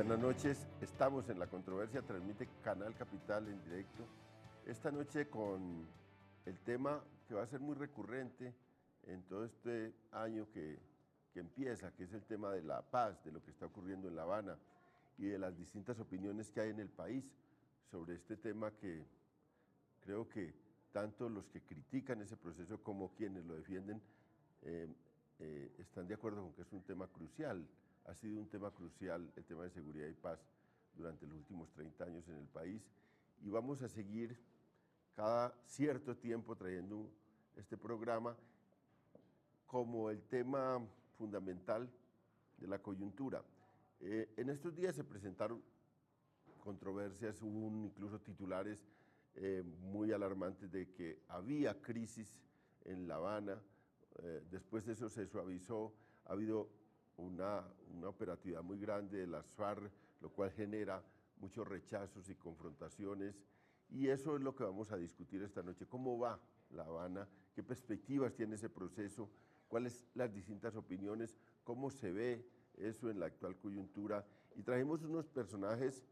Buenas noches, estamos en La Controversia, transmite Canal Capital en directo. Esta noche con el tema que va a ser muy recurrente en todo este año que empieza, que es el tema de la paz, de lo que está ocurriendo en La Habana y de las distintas opiniones que hay en el país sobre este tema que creo que tanto los que critican ese proceso como quienes lo defienden están de acuerdo con que es un tema crucial. Ha sido un tema crucial el tema de seguridad y paz durante los últimos 30 años en el país y vamos a seguir cada cierto tiempo trayendo este programa como el tema fundamental de la coyuntura. En estos días se presentaron controversias, hubo incluso titulares muy alarmantes de que había crisis en La Habana, después de eso se suavizó, ha habido una operatividad muy grande de las FARC, lo cual genera muchos rechazos y confrontaciones, y eso es lo que vamos a discutir esta noche. ¿Cómo va La Habana? ¿Qué perspectivas tiene ese proceso? ¿Cuáles las distintas opiniones? ¿Cómo se ve eso en la actual coyuntura? Y trajimos unos personajes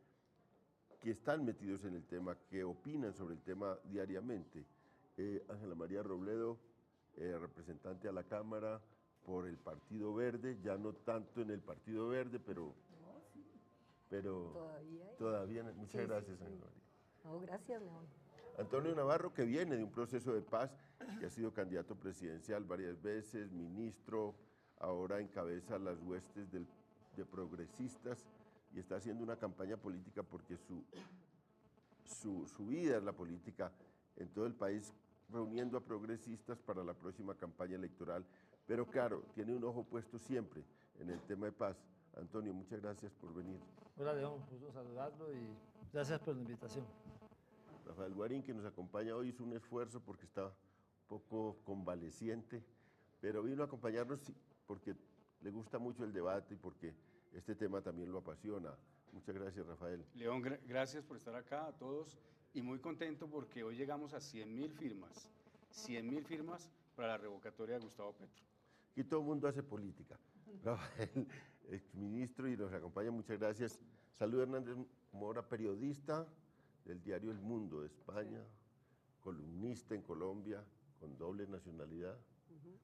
que están metidos en el tema, que opinan sobre el tema diariamente. Ángela María Robledo, representante a la Cámara por el Partido Verde, ya no tanto en el Partido Verde, pero todavía muchas gracias, Ángela María. No, gracias, León. Antonio Navarro, que viene de un proceso de paz, que ha sido candidato presidencial varias veces, ministro, ahora encabeza las huestes de progresistas y está haciendo una campaña política porque su vida es la política en todo el país, reuniendo a progresistas para la próxima campaña electoral, pero claro, tiene un ojo puesto siempre en el tema de paz. Antonio, muchas gracias por venir. Hola León, gusto saludarlo y gracias por la invitación. Rafael Guarín, que nos acompaña hoy, hizo un esfuerzo porque está un poco convaleciente, pero vino a acompañarnos porque le gusta mucho el debate y porque este tema también lo apasiona. Muchas gracias, Rafael. León, gracias por estar acá a todos y muy contento porque hoy llegamos a 100.000 firmas, 100.000 firmas para la revocatoria de Gustavo Petro. Aquí todo el mundo hace política. Rafael, exministro, y nos acompaña, muchas gracias. Salud, Hernández Mora, periodista del diario El Mundo de España, columnista en Colombia, con doble nacionalidad,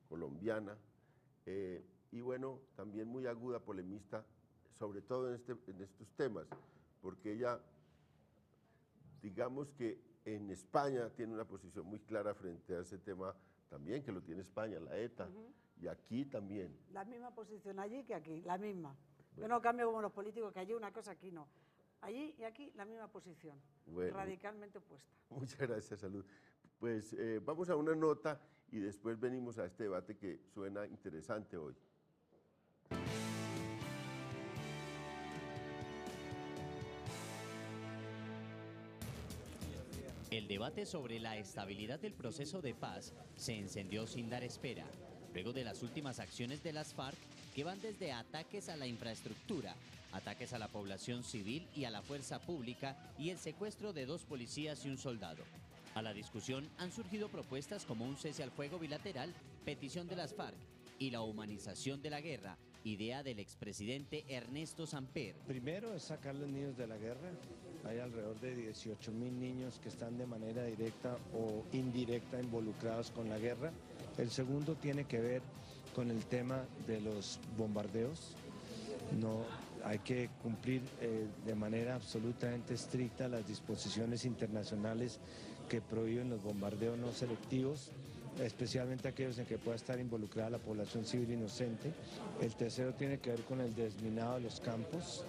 colombiana, y bueno, también muy aguda, polemista, sobre todo en estos temas, porque ella, digamos que en España tiene una posición muy clara frente a ese tema también, que lo tiene España, la ETA, y aquí también. La misma posición allí que aquí, la misma. Yo no cambio como los políticos, que allí una cosa, aquí no. Allí y aquí la misma posición, radicalmente opuesta. Muchas gracias, Salud. Pues vamos a una nota y después venimos a este debate que suena interesante hoy. El debate sobre la estabilidad del proceso de paz se encendió sin dar espera, luego de las últimas acciones de las FARC que van desde ataques a la infraestructura, ataques a la población civil y a la fuerza pública y el secuestro de 2 policías y un soldado. A la discusión han surgido propuestas como un cese al fuego bilateral, petición de las FARC y la humanización de la guerra, idea del expresidente Ernesto Samper. Primero es sacar a los niños de la guerra. Hay alrededor de 18.000 niños que están de manera directa o indirecta involucrados con la guerra. El segundo tiene que ver con el tema de los bombardeos. No, hay que cumplir de manera absolutamente estricta las disposiciones internacionales que prohíben los bombardeos no selectivos, especialmente aquellos en que pueda estar involucrada la población civil inocente. El tercero tiene que ver con el desminado de los campos.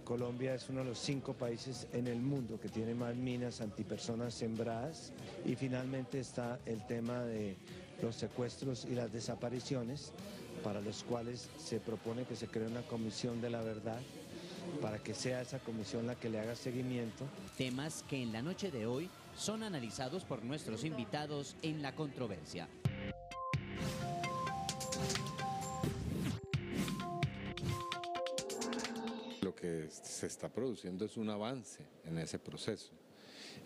Colombia es uno de los 5 países en el mundo que tiene más minas antipersonas sembradas. Y finalmente está el tema de los secuestros y las desapariciones, para los cuales se propone que se cree una comisión de la verdad, para que sea esa comisión la que le haga seguimiento. Temas que en la noche de hoy son analizados por nuestros invitados en La Controversia. Lo que se está produciendo es un avance en ese proceso.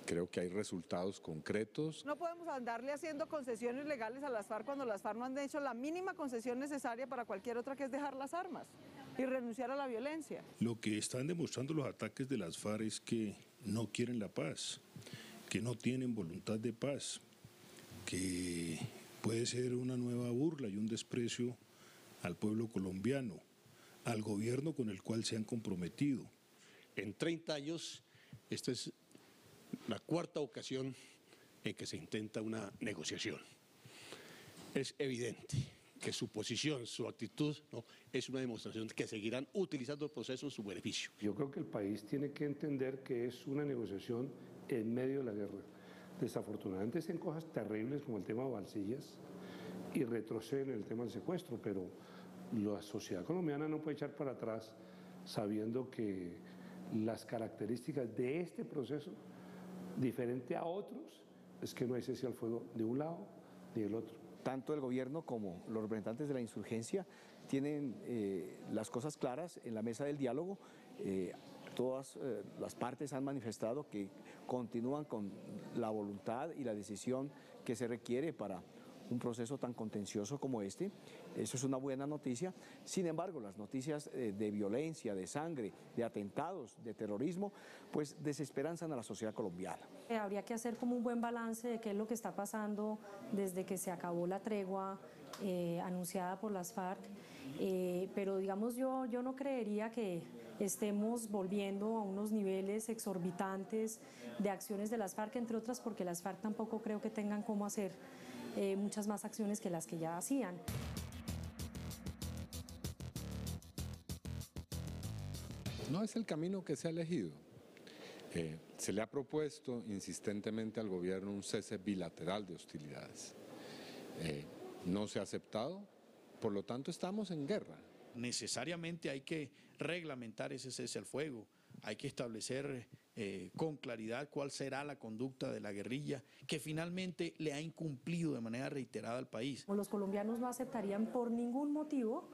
Creo que hay resultados concretos. No podemos andarle haciendo concesiones legales a las FARC cuando las FARC no han hecho la mínima concesión necesaria para cualquier otra, que es dejar las armas. y renunciar a la violencia. Lo que están demostrando los ataques de las FARC es que no quieren la paz, que no tienen voluntad de paz, que puede ser una nueva burla y un desprecio al pueblo colombiano, al gobierno con el cual se han comprometido. En 30 años, esta es la cuarta ocasión en que se intenta una negociación. Es evidente que su posición, su actitud, ¿no?, es una demostración de que seguirán utilizando el proceso en su beneficio. Yo creo que el país tiene que entender que es una negociación en medio de la guerra. Desafortunadamente se en cosas terribles como el tema de Valsillas y retroceden en el tema del secuestro, pero la sociedad colombiana no puede echar para atrás sabiendo que las características de este proceso, diferente a otros, es que no hay cese al fuego de un lado ni del otro. Tanto el gobierno como los representantes de la insurgencia tienen las cosas claras en la mesa del diálogo. Todas las partes han manifestado que continúan con la voluntad y la decisión que se requiere para un proceso tan contencioso como este. Eso es una buena noticia. Sin embargo, las noticias de violencia, de sangre, de atentados, de terrorismo, pues desesperanzan a la sociedad colombiana. Habría que hacer como un buen balance de qué es lo que está pasando desde que se acabó la tregua anunciada por las FARC, pero digamos yo no creería que estemos volviendo a unos niveles exorbitantes de acciones de las FARC, entre otras porque las FARC tampoco creo que tengan cómo hacer muchas más acciones que las que ya hacían. No es el camino que se ha elegido. Se le ha propuesto insistentemente al gobierno un cese bilateral de hostilidades. No se ha aceptado, por lo tanto estamos en guerra. Necesariamente hay que reglamentar ese cese al fuego, hay que establecer con claridad cuál será la conducta de la guerrilla que finalmente le ha incumplido de manera reiterada al país. Los colombianos no aceptarían por ningún motivo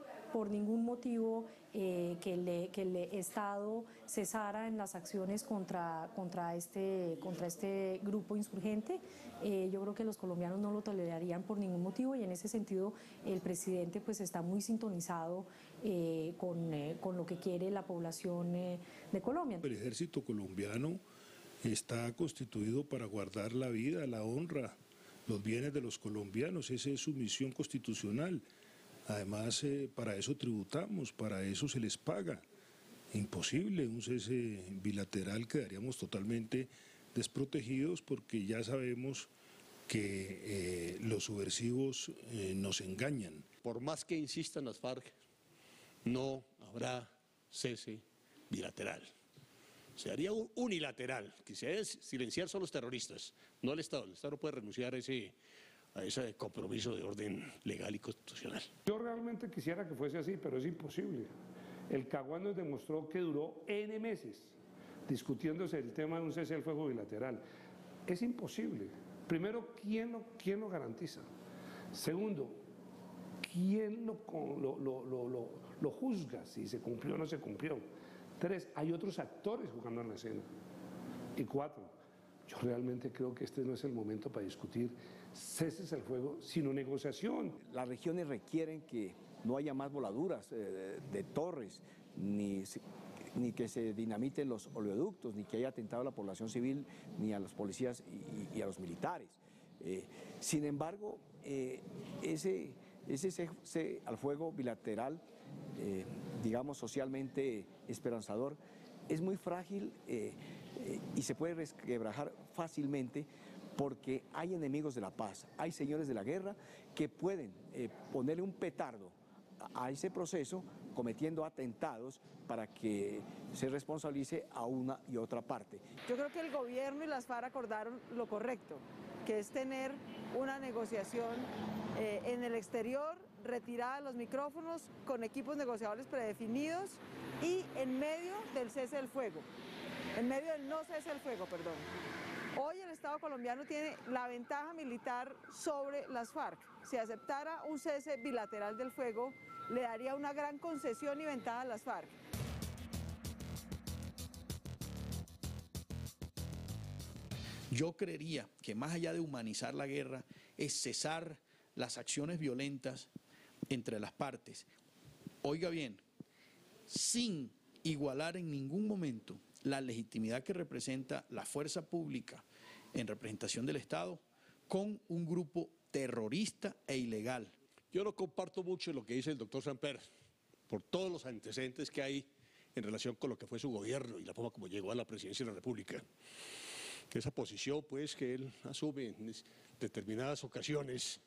que el Estado cesara en las acciones contra este grupo insurgente. Yo creo que los colombianos no lo tolerarían por ningún motivo y en ese sentido el presidente pues está muy sintonizado con lo que quiere la población de Colombia. El ejército colombiano está constituido para guardar la vida, la honra, los bienes de los colombianos. Esa es su misión constitucional. Además, para eso tributamos, para eso se les paga. Imposible, un cese bilateral, quedaríamos totalmente desprotegidos porque ya sabemos que los subversivos nos engañan. Por más que insistan las FARC, no habrá cese bilateral. Se haría un unilateral, que se debe silenciar son los terroristas, no el Estado. El Estado no puede renunciar a ese compromiso de orden legal y constitucional. Yo realmente quisiera que fuese así, pero es imposible. El Caguán nos demostró que duró N meses discutiéndose el tema de un cese al fuego bilateral. Es imposible. Primero, ¿quién lo garantiza? Segundo, ¿quién lo juzga si se cumplió o no se cumplió? 3, hay otros actores jugando en la escena. Y 4, yo realmente creo que este no es el momento para discutir ceses al fuego, sino negociación. Las regiones requieren que no haya más voladuras de torres, ni que se dinamiten los oleoductos, ni que haya atentado a la población civil, ni a los policías y a los militares. Sin embargo, ese cese al fuego bilateral, digamos socialmente esperanzador, es muy frágil y se puede resquebrajar fácilmente porque hay enemigos de la paz, hay señores de la guerra que pueden ponerle un petardo a ese proceso cometiendo atentados para que se responsabilice a una y otra parte. Yo creo que el gobierno y las FARC acordaron lo correcto, que es tener una negociación en el exterior, retirada los micrófonos, con equipos negociadores predefinidos y en medio del cese del fuego, en medio del no cese del fuego, perdón. Hoy el Estado colombiano tiene la ventaja militar sobre las FARC. Si aceptara un cese bilateral del fuego, le daría una gran concesión y ventaja a las FARC. Yo creería que más allá de humanizar la guerra, es cesar las acciones violentas entre las partes. Oiga bien, sin igualar en ningún momento la legitimidad que representa la fuerza pública en representación del Estado con un grupo terrorista e ilegal. Yo no comparto mucho lo que dice el doctor Samper, por todos los antecedentes que hay en relación con lo que fue su gobierno y la forma como llegó a la presidencia de la República. Esa posición, pues, que él asume en determinadas ocasiones,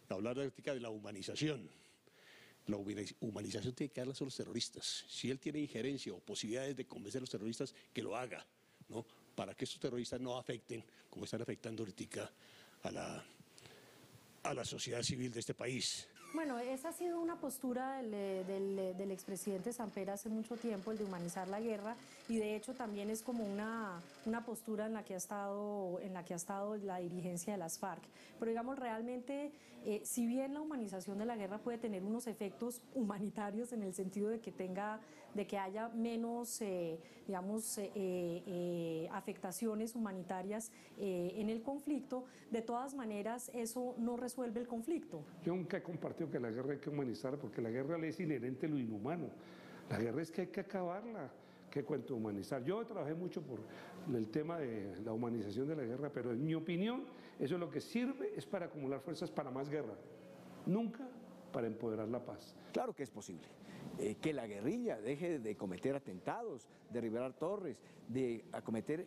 hablar de la humanización. La humanización tiene que darla a los terroristas. Si él tiene injerencia o posibilidades de convencer a los terroristas, que lo haga, ¿no? Para que estos terroristas no afecten, como están afectando ahorita a la sociedad civil de este país. Bueno, esa ha sido una postura del expresidente Samper hace mucho tiempo, el de humanizar la guerra, y de hecho también es como una postura en la que ha estado la dirigencia de las FARC. Pero digamos, realmente, si bien la humanización de la guerra puede tener unos efectos humanitarios en el sentido de que haya menos, afectaciones humanitarias en el conflicto, de todas maneras eso no resuelve el conflicto. Yo nunca he compartido que la guerra hay que humanizarla, porque la guerra le es inherente lo inhumano. La guerra es que hay que acabarla. ¿Qué cuento humanizar? Yo trabajé mucho por el tema de la humanización de la guerra, pero en mi opinión eso lo que sirve es para acumular fuerzas para más guerra, nunca para empoderar la paz. Claro que es posible. Que la guerrilla deje de cometer atentados, derribar torres, de acometer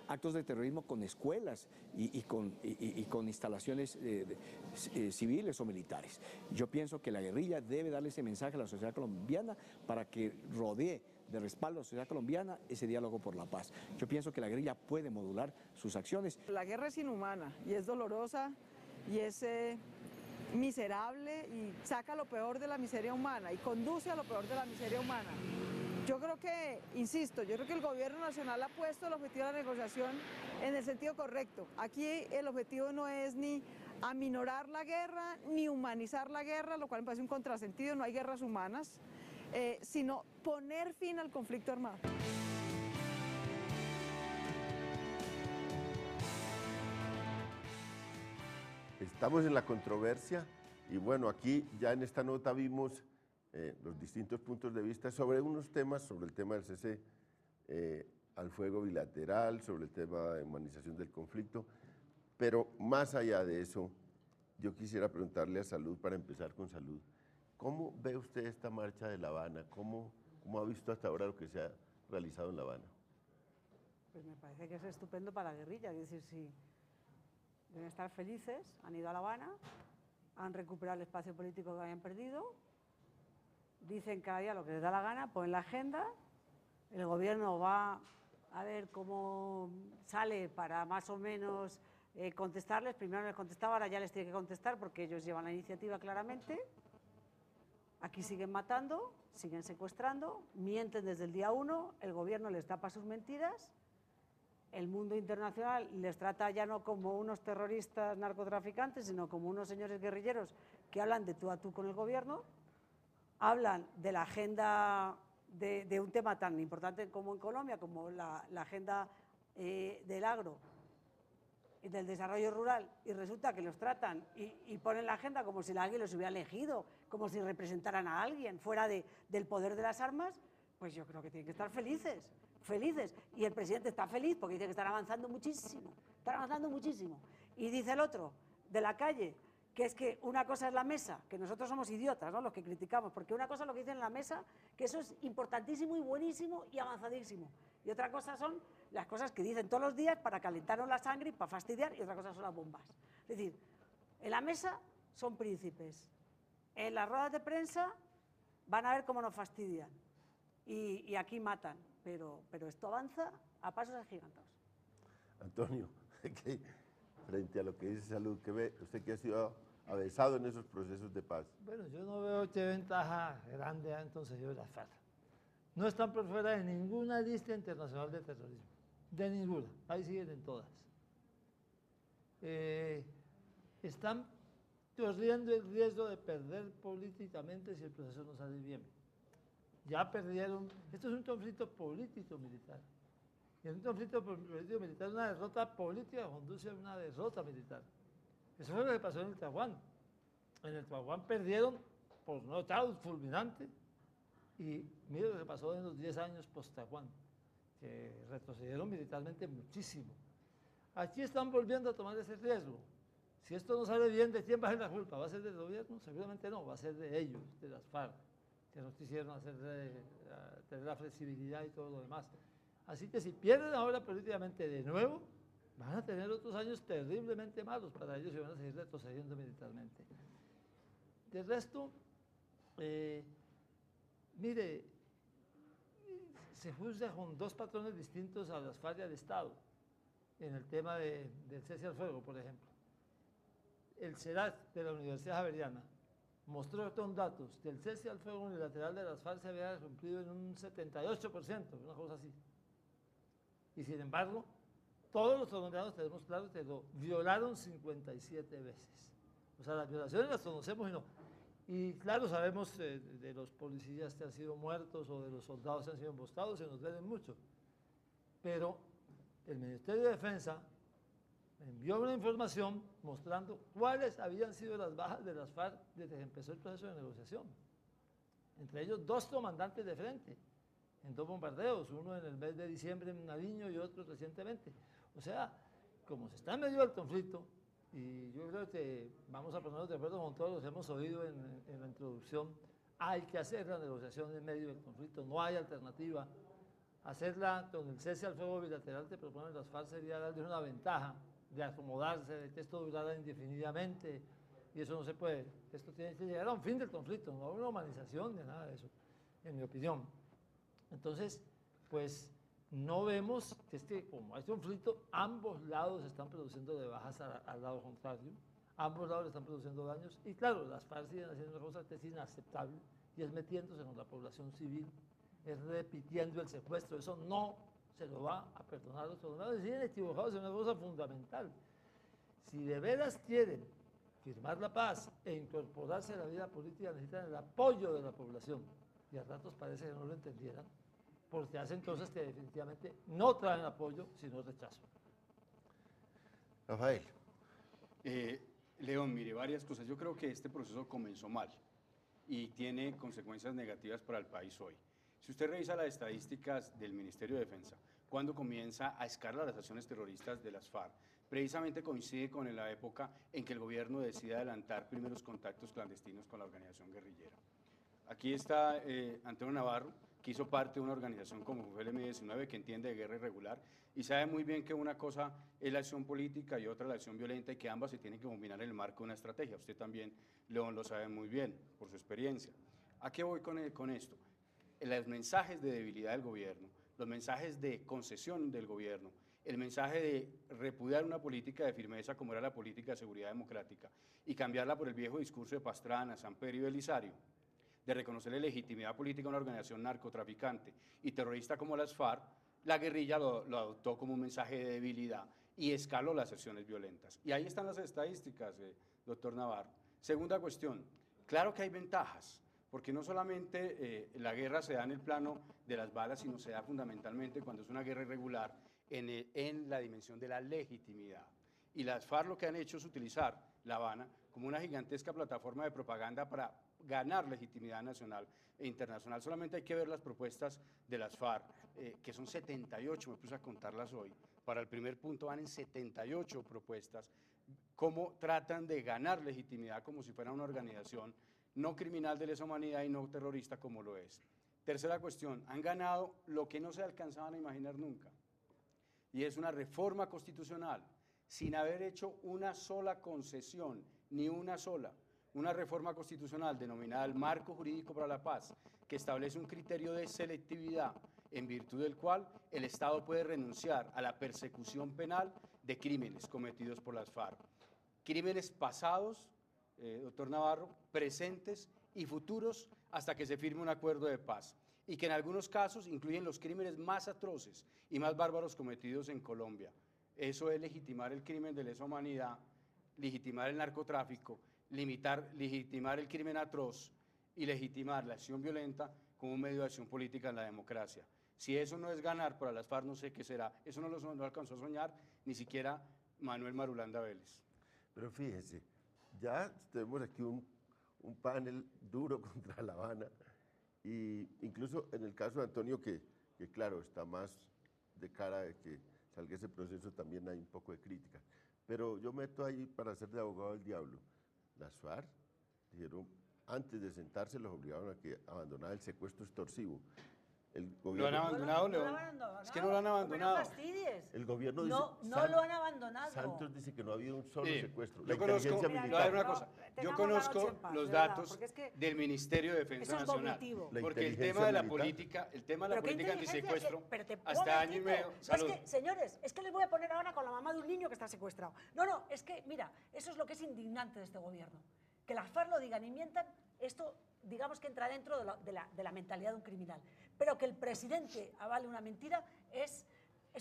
actos de terrorismo con escuelas y con instalaciones civiles o militares. Yo pienso que la guerrilla debe darle ese mensaje a la sociedad colombiana para que rodee de respaldo a la sociedad colombiana ese diálogo por la paz. Yo pienso que la guerrilla puede modular sus acciones. La guerra es inhumana y es dolorosa y es miserable y saca lo peor de la miseria humana y conduce a lo peor de la miseria humana. Yo creo que, insisto, yo creo que el gobierno nacional ha puesto el objetivo de la negociación en el sentido correcto. Aquí el objetivo no es ni aminorar la guerra, ni humanizar la guerra, lo cual me parece un contrasentido, no hay guerras humanas, sino poner fin al conflicto armado. Estamos en la controversia y bueno, aquí ya en esta nota vimos los distintos puntos de vista sobre unos temas, sobre el tema del cese al fuego bilateral, sobre el tema de humanización del conflicto, pero más allá de eso, yo quisiera preguntarle a Salud, para empezar con Salud, ¿cómo ve usted esta marcha de La Habana? ¿Cómo ha visto hasta ahora lo que se ha realizado en La Habana? Pues me parece que es estupendo para la guerrilla, es decir, sí. Deben estar felices, han ido a La Habana, han recuperado el espacio político que habían perdido, dicen cada día lo que les da la gana, ponen la agenda, el gobierno va a ver cómo sale para más o menos contestarles, primero no les contestaba, ahora ya les tiene que contestar porque ellos llevan la iniciativa claramente, aquí siguen matando, siguen secuestrando, mienten desde el día 1, el gobierno les tapa sus mentiras. El mundo internacional les trata ya no como unos terroristas narcotraficantes, sino como unos señores guerrilleros que hablan de tú a tú con el gobierno, hablan de la agenda de un tema tan importante como en Colombia, como la agenda del agro y del desarrollo rural, y resulta que los tratan y ponen la agenda como si alguien los hubiera elegido, como si representaran a alguien fuera del poder de las armas, pues yo creo que tienen que estar felices. Y el presidente está feliz porque dice que están avanzando muchísimo, y dice el otro, de la calle, que es que una cosa es la mesa, que nosotros somos idiotas, ¿no?, los que criticamos, porque una cosa es lo que dicen en la mesa, que eso es importantísimo y buenísimo y avanzadísimo, y otra cosa son las cosas que dicen todos los días para calentarnos la sangre y para fastidiar, y otra cosa son las bombas. Es decir, en la mesa son príncipes, en las ruedas de prensa van a ver cómo nos fastidian, y aquí matan. Pero esto avanza a pasos agigantados. Antonio, frente a lo que dice Salud, ¿qué ve usted que ha sido avesado en esos procesos de paz? Bueno, yo no veo qué ventaja grande entonces yo de las FARC. No están por fuera de ninguna lista internacional de terrorismo, de ninguna, ahí siguen en todas. Están corriendo el riesgo de perder políticamente si el proceso no sale bien. Ya perdieron, esto es un conflicto político-militar. Y en un conflicto político-militar, una derrota política conduce a una derrota militar. Eso fue lo que pasó en el Tahuán. En el Tahuán perdieron por nocaut fulminante Y mire lo que pasó en los 10 años post-Tacuán, que retrocedieron militarmente muchísimo. Aquí están volviendo a tomar ese riesgo. Si esto no sale bien, ¿de quién va a ser la culpa? ¿Va a ser del gobierno? Seguramente no, va a ser de ellos, de las FARC, que no quisieron tener la flexibilidad y todo lo demás. Así que si pierden ahora políticamente de nuevo, van a tener otros años terriblemente malos para ellos y van a seguir retrocediendo militarmente. De resto, mire, se juzga con dos patrones distintos a las FARC y al Estado en el tema del cese al fuego, por ejemplo. El CERAT de la Universidad Javeriana mostró con datos que el cese al fuego unilateral de las FARC se había cumplido en un 78%, una cosa así. Y sin embargo, todos los colombianos tenemos claro que lo violaron 57 veces. O sea, las violaciones las conocemos y no. Y claro, sabemos de los policías que han sido muertos o de los soldados que han sido emboscados, se nos duelen mucho. Pero el Ministerio de Defensa envió una información mostrando cuáles habían sido las bajas de las FARC desde que empezó el proceso de negociación. Entre ellos 2 comandantes de frente, en 2 bombardeos, uno en el mes de diciembre en Nariño y otro recientemente. O sea, como se está en medio del conflicto, y yo creo que vamos a ponernos de acuerdo con todos los que hemos oído en la introducción, hay que hacer la negociación en medio del conflicto, no hay alternativa. Hacerla con el cese al fuego bilateral que proponen las FARC sería darles una ventaja de acomodarse, de que esto durara indefinidamente, y eso no se puede. Esto tiene que llegar a un fin del conflicto, no a una humanización ni a nada de eso, en mi opinión. Entonces, pues no vemos que es que como hay conflicto, ambos lados están produciendo de bajas al lado contrario, ambos lados están produciendo daños, y claro, las FARC siguen haciendo una cosa que es inaceptable, y es metiéndose con la población civil, es repitiendo el secuestro, eso no se lo va a perdonar a los colombianos, y siguen equivocados en una cosa fundamental. Si de veras quieren firmar la paz e incorporarse a la vida política, necesitan el apoyo de la población, y a ratos parece que no lo entendieran, porque hacen cosas que definitivamente no traen apoyo, sino rechazo. Rafael. León, mire, varias cosas. Yo creo que este proceso comenzó mal y tiene consecuencias negativas para el país hoy. Si usted revisa las estadísticas del Ministerio de Defensa, cuando comienza a escalar las acciones terroristas de las FARC, precisamente coincide con la época en que el gobierno decide adelantar primeros contactos clandestinos con la organización guerrillera. Aquí está Antonio Navarro, que hizo parte de una organización como fue el M-19, que entiende de guerra irregular, y sabe muy bien que una cosa es la acción política y otra la acción violenta, y que ambas se tienen que combinar en el marco de una estrategia. Usted también, León, lo sabe muy bien, por su experiencia. ¿A qué voy con esto? Los mensajes de debilidad del gobierno, los mensajes de concesión del gobierno, el mensaje de repudiar una política de firmeza como era la política de seguridad democrática y cambiarla por el viejo discurso de Pastrana, Samper y Belisario, de reconocerle legitimidad política a una organización narcotraficante y terrorista como las FARC, la guerrilla lo adoptó como un mensaje de debilidad y escaló las acciones violentas. Y ahí están las estadísticas, doctor Navarro. Segunda cuestión, claro que hay ventajas, porque no solamente la guerra se da en el plano de las balas, sino se da fundamentalmente cuando es una guerra irregular en la dimensión de la legitimidad. Y las FARC lo que han hecho es utilizar La Habana como una gigantesca plataforma de propaganda para ganar legitimidad nacional e internacional. Solamente hay que ver las propuestas de las FARC, que son 78, me puse a contarlas hoy. Para el primer punto van en 78 propuestas, cómo tratan de ganar legitimidad como si fuera una organización no criminal de lesa humanidad y no terrorista como lo es. Tercera cuestión, han ganado lo que no se alcanzaban a imaginar nunca, y es una reforma constitucional, sin haber hecho una sola concesión, ni una sola. Una reforma constitucional denominada el Marco Jurídico para la Paz, que establece un criterio de selectividad en virtud del cual el Estado puede renunciar a la persecución penal de crímenes cometidos por las FARC. Crímenes pasados, doctor Navarro, presentes y futuros hasta que se firme un acuerdo de paz, y que en algunos casos incluyen los crímenes más atroces y más bárbaros cometidos en Colombia. Eso es legitimar el crimen de lesa humanidad, legitimar el narcotráfico, legitimar el crimen atroz y legitimar la acción violenta como un medio de acción política en la democracia. Si eso no es ganar para las FARC, no sé qué será. Eso no lo alcanzó a soñar ni siquiera Manuel Marulanda Vélez. Pero fíjese, ya tenemos aquí un panel duro contra La Habana Y incluso en el caso de Antonio, que claro, está más de cara de que salga ese proceso, también hay un poco de crítica. Pero yo meto ahí para ser de abogado del diablo. Las FARC dijeron, antes de sentarse, los obligaron a que abandonaran el secuestro extorsivo. El ¿Lo han abandonado, León? Es que no lo han abandonado. No fastidies. El gobierno dice... No lo han abandonado. Santos dice que no ha habido un solo secuestro. Yo conozco, yo conozco los datos del Ministerio de Defensa Nacional. Porque el tema de la política, el antisecuestro, hasta año y medio... Es que, señores, es que les voy a poner ahora con la mamá de un niño que está secuestrado. No, es que, mira, eso es lo que es indignante de este gobierno. Que las FARC lo digan y mientan, esto, digamos que entra dentro de la mentalidad de un criminal. Pero que el presidente avale una mentira, eso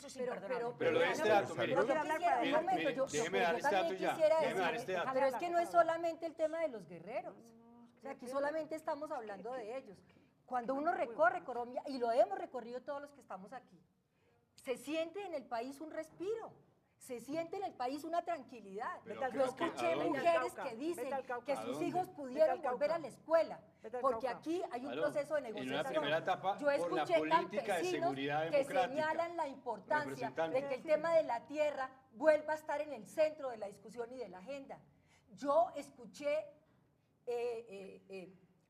es imperdonable. Pero lo de este dato, mire, déjeme dar este dato ya, déjeme dar este dato. Pero es que no es solamente el tema de los guerreros, o sea, aquí solamente estamos hablando de ellos. Cuando uno recorre Colombia, y lo hemos recorrido todos los que estamos aquí, se siente en el país un respiro. Se siente en el país una tranquilidad. Yo escuché mujeres que dicen que sus hijos pudieron volver a la escuela, porque aquí hay un proceso de negociación. En una primera etapa, yo escuché por la política de seguridad que señalan la importancia de que el tema de la tierra vuelva a estar en el centro de la discusión y de la agenda. Yo escuché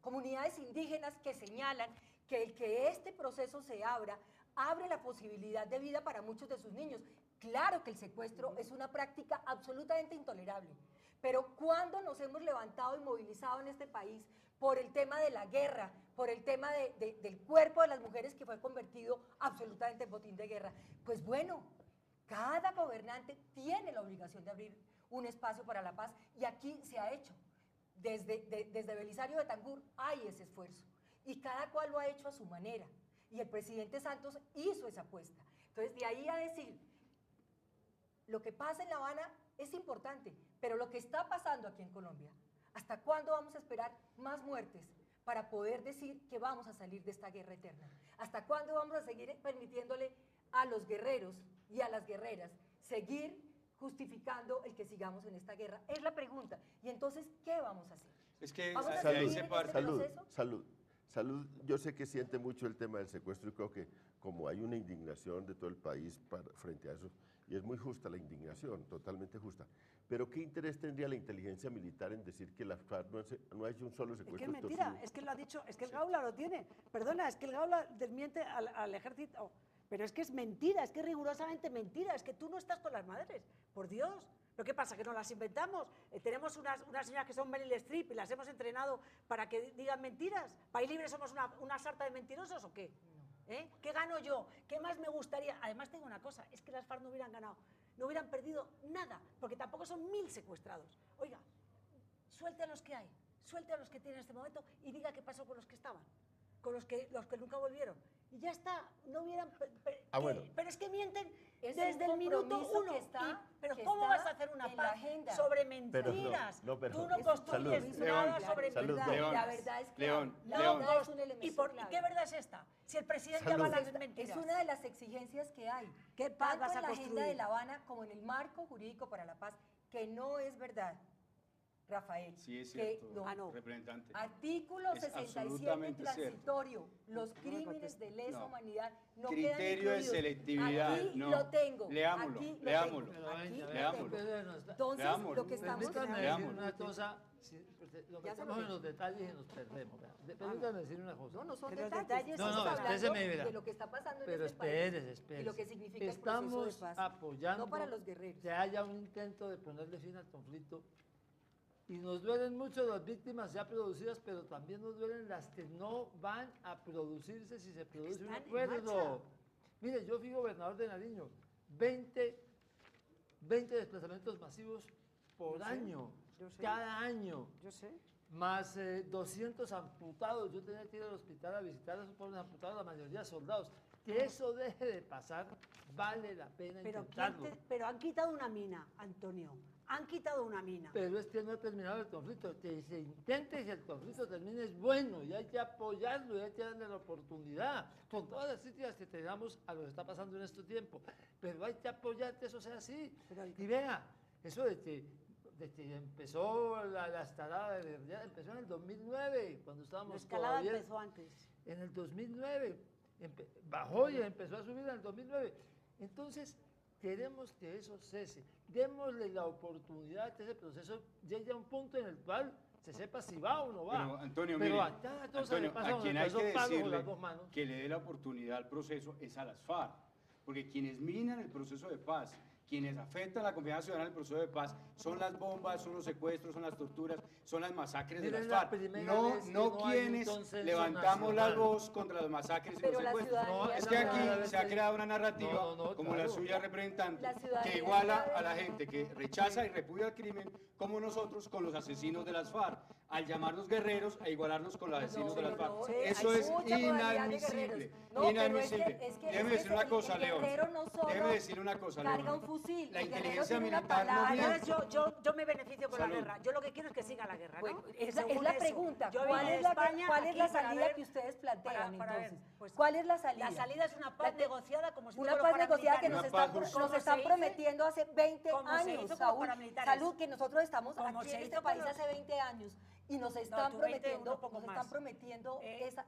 comunidades indígenas que señalan que el que este proceso se abra, abre la posibilidad de vida para muchos de sus niños. Claro que el secuestro es una práctica absolutamente intolerable, pero cuando nos hemos levantado y movilizado en este país por el tema de la guerra, por el tema del cuerpo de las mujeres que fue convertido absolutamente en botín de guerra, pues bueno, cada gobernante tiene la obligación de abrir un espacio para la paz y aquí se ha hecho. Desde Belisario Betancourt hay ese esfuerzo y cada cual lo ha hecho a su manera y el presidente Santos hizo esa apuesta. Entonces, de ahí a decir, lo que pasa en La Habana es importante, pero lo que está pasando aquí en Colombia, ¿hasta cuándo vamos a esperar más muertes para poder decir que vamos a salir de esta guerra eterna? ¿Hasta cuándo vamos a seguir permitiéndole a los guerreros y a las guerreras seguir justificando el que sigamos en esta guerra? Es la pregunta. Y entonces, ¿qué vamos a hacer? Es que Salud, yo sé que siente mucho el tema del secuestro y creo que como hay una indignación de todo el país frente a eso, y es muy justa la indignación, totalmente justa, pero ¿qué interés tendría la inteligencia militar en decir que la FARC no ha hecho un solo secuestro? Es que es mentira, es que lo ha dicho, es que el Gaula lo tiene, perdona, es que el Gaula desmiente al ejército, pero es que es mentira, es que es rigurosamente mentira, es que tú no estás con las madres, por Dios. ¿Pero qué pasa? ¿Que no las inventamos? Tenemos unas señoras que son Meryl Streep y las hemos entrenado para que digan mentiras. ¿País Libre somos una sarta de mentirosos o qué? ¿Qué gano yo? ¿Qué más me gustaría? Además tengo una cosa, es que las FARC no hubieran ganado, no hubieran perdido nada, porque tampoco son 1000 secuestrados. Oiga, suelte a los que hay, suelte a los que tienen en este momento y diga qué pasó con los que estaban, con los que nunca volvieron. Y ya está, no hubieran... Pero es que mienten desde el minuto 1. Pero ¿cómo vas a hacer una paz sobre mentiras? Tú no construyes nada sobre mentiras. La verdad es que León. es un elemento ¿Y qué verdad es esta? Si el presidente avala las mentiras. Es una de las exigencias que hay. ¿Qué paz vas a construir? Tanto en la agenda de La Habana como en el marco jurídico para la paz, que no es verdad, Rafael. Sí, es cierto, representante. Artículo 67 transitorio. Los crímenes de lesa humanidad no quedan incluidos. Criterio de selectividad. Aquí lo tengo. Leámoslo. Entonces, lo que estamos haciendo una cosa, lo metemos en los detalles y nos perdemos. Permítame decir una cosa. No son detalles, estamos hablando de lo que está pasando en este país y lo que significa el proceso de paz. Estamos apoyando no para los guerreros. que haya un intento de ponerle fin al conflicto. Y nos duelen mucho las víctimas ya producidas, pero también nos duelen las que no van a producirse si se produce un acuerdo. Mire, yo fui gobernador de Nariño, 20 desplazamientos masivos por año, cada año. Yo sé. Más 200 amputados. Yo tenía que ir al hospital a visitar a esos pobres amputados, la mayoría soldados. Que eso deje de pasar, vale la pena intentarlo. Pero han quitado una mina, Antonio. Han quitado una mina. Pero es que no ha terminado el conflicto. Que se intente que el conflicto termine es bueno y hay que apoyarlo y hay que darle la oportunidad con todas las críticas que tengamos a lo que está pasando en este tiempo. Pero hay que apoyar que eso sea así. Y vea, eso de que desde que empezó la escalada de guerrilla, empezó en el 2009, cuando estábamos La escalada todavía empezó antes. en el 2009, bajó y empezó a subir en el 2009. Entonces, queremos que eso cese, démosle la oportunidad que ese proceso llegue a un punto en el cual se sepa si va o no va. Pero, Antonio, pero mire, acá todo se Antonio, le pasa a con quien el hay que peso palo con decirle las dos manos. que le dé la oportunidad al proceso es a las FARC, porque quienes minan el proceso de paz, quienes afectan la confianza ciudadana del proceso de paz, son las bombas, son los secuestros, son las torturas, son las masacres de Miren, las FARC, la primera no, vez que no no hay un quienes consenso levantamos la nacional. voz contra las masacres y Pero los la secuestros. ciudadanía Es es que la aquí primera vez se ha que- creado una narrativa como la claro. suya representante, La ciudadanía que iguala sabe- a la gente que rechaza y repudia el crimen como nosotros con los asesinos de las FARC, al llamarnos guerreros e igualarnos con los asesinos de las FARC. Sí, Eso hay es mucha modalidad de inadmisible. guerreros. No, pero Inadmisible. es que Déjeme decir una cosa, León. guerrero no solo Déjeme decirle una cosa, carga León. un fusil. La el guerrero inteligencia tiene una militar no palabra. miente. Yo me beneficio con Salud. la guerra. Yo lo que quiero es que siga la guerra, ¿no? Bueno, es la Según eso. pregunta. Yo ¿Cuál vine de es la, España cuál es aquí la para salida ver- que ustedes plantean, para ver, entonces? pues, ¿Cuál es la salida? La salida es una paz negociada como se Una hizo con los paz negociada que nos paramilitares. están, Como nos se están hizo- prometiendo hace 20 como se años, hizo con los Saúl. paramilitares. Salud, que nosotros estamos Como aquí se en hizo este con país los- hace 20 años y nos están tú 20, prometiendo, uno poco nos más. están prometiendo esa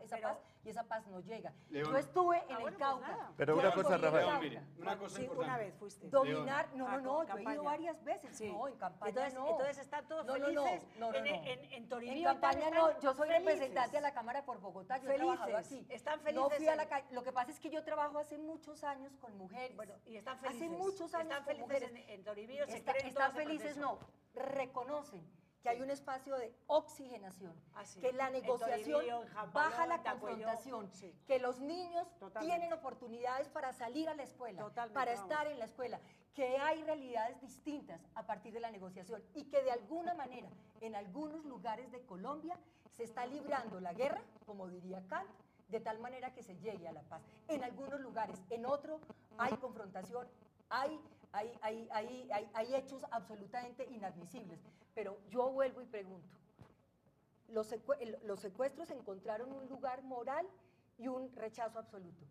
pero- paz y esa paz no llega. León. Yo estuve en el bueno, pues Cauca. nada. Pero Yo una estuve cosa, en el Rafael. Cauca. Mire, una cosa Sí, importante. una vez fuiste. Dominar, Ah, no, con yo he campaña. ido varias veces, Sí. no, en campaña Entonces, no. entonces están todos No, no, felices. no, En Toribío En y tal campaña están no, yo soy felices. representante de la Cámara por Bogotá, yo he trabajado Felices, aquí. están No felices fui a la en- calle, lo que pasa es que yo trabajo hace muchos años con mujeres. Bueno, y están felices. Hace muchos años Están con felices mujeres. en Toribío, se Está- creen están todo ese felices, proceso. no, reconocen que hay un espacio de oxigenación, Ah, sí. que la En negociación Toribío, en Jampalón, baja la en Tacuelló, confrontación, sí. que los niños Totalmente. tienen oportunidades para salir a la escuela, Totalmente, para vamos. estar en la escuela, que hay realidades distintas a partir de la negociación y que de alguna manera en algunos lugares de Colombia se está librando la guerra, como diría Kant, de tal manera que se llegue a la paz. En algunos lugares, en otro hay confrontación, hay hechos absolutamente inadmisibles. Pero yo vuelvo y pregunto, los secuestros encontraron un lugar moral y un rechazo absoluto.